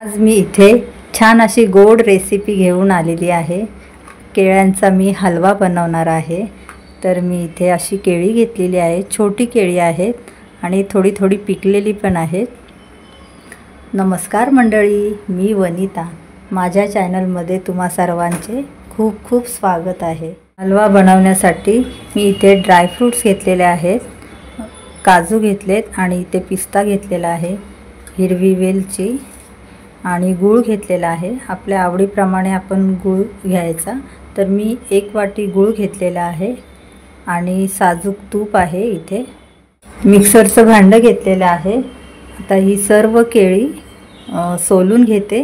आज मी इथे छान अशी गोड रेसिपी घेऊन आलेली आहे। केळ्यांचा मी हलवा बनवणार आहे। तर मी इथे अशी केळी घेतलेली आहे, छोटी केळी आहेत आणि थोडी थोडी पिकलेली पण आहेत। नमस्कार मंडळी, मी वनिता, माझ्या चॅनलमध्ये तुम्हा सर्वांचे खूप खूप स्वागत आहे। हलवा बनवण्यासाठी मी इथे ड्राय फ्रूट्स घेतलेले आहेत, काजू घेतलेत आणि इथे पिस्ता घेतलेला आहे, हिरवी वेलची आणि गूळ घेतलेला आहे। आपल्या आवडीप्रमाणे आपण गूळ घ्यायचा। तर मी 1 वाटी गूळ घेतलेला आहे आणि साजूक तूप आहे। इथे मिक्सरचं भांडं घेतलेलं आहे। आता ही सर्व केळी सोलून घेते,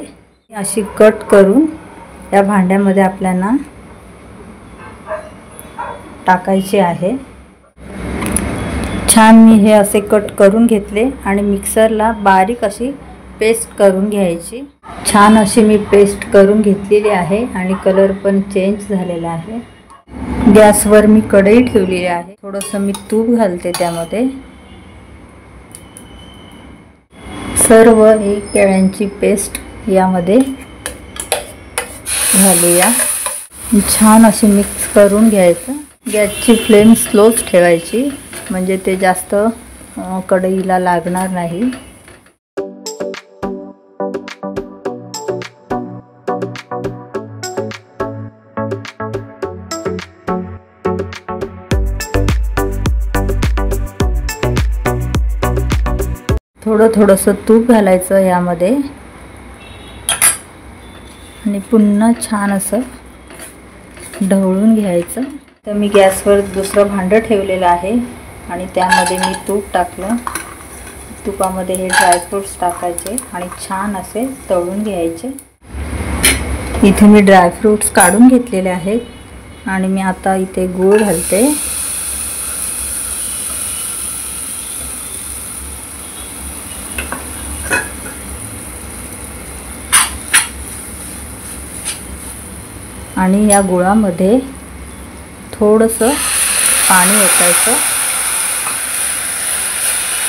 अशी कट करून या भांड्यामध्ये आपल्याला टाकायचे आहे। छान मी हे असे कट करून घेतले आणि मिक्सरला बारीक अशी पेस्ट करून घ्यायची। छान अशी मी पेस्ट करून घेतलेली आहे आणि कलर पण चेंज झालेला आहे। गॅसवर मी कढई ठेवलेली आहे, थोडंसं मी तूप घालते त्यामध्ये। सर्व ही केळ्यांची पेस्ट यामध्ये घालूया, छान अशी मिक्स करून घ्यायचं। गॅसची फ्लेम स्लोच ठेवायची, म्हणजे ते जास्त कढईला लागणार नाही। थोडंसं तूप घालायचं यामध्ये आणि पुन्हा छान असं ढवळून घ्यायचं। तर मी गॅसवर दुसरं भांडं ठेवलेलं आहे आणि त्यामध्ये मी तूप टाकलं। तुपामध्ये हे ड्रायफ्रूट्स टाकायचे आणि छान असे तळून घ्यायचे। इथे मी ड्रायफ्रूट्स काढून घेतलेले आहेत आणि मी आता इथे गूळ घालते। आणि या गुळामध्ये थोडंसं पाणी ओतायचं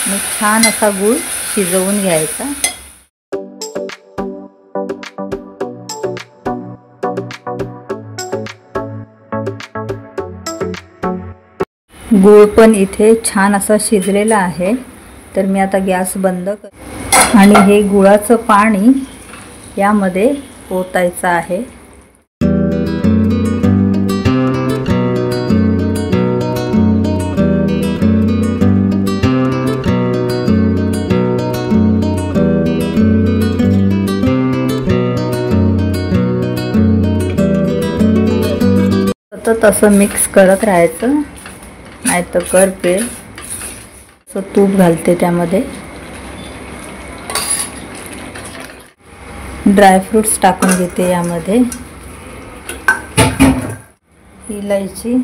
आणि छान असा गूळ शिजवून घ्यायचा। गूळ पण इथे छान असा शिजलेला आहे। तर मी आता गॅस बंद करते आणि हे गुळाचं पाणी यामध्ये ओतायचं आहे। सतत असं मिक्स करत राहायचं, नाहीतर करपेल। असं तूप घालते त्यामध्ये, ड्रायफ्रूट्स टाकून घेते यामध्ये, इलायची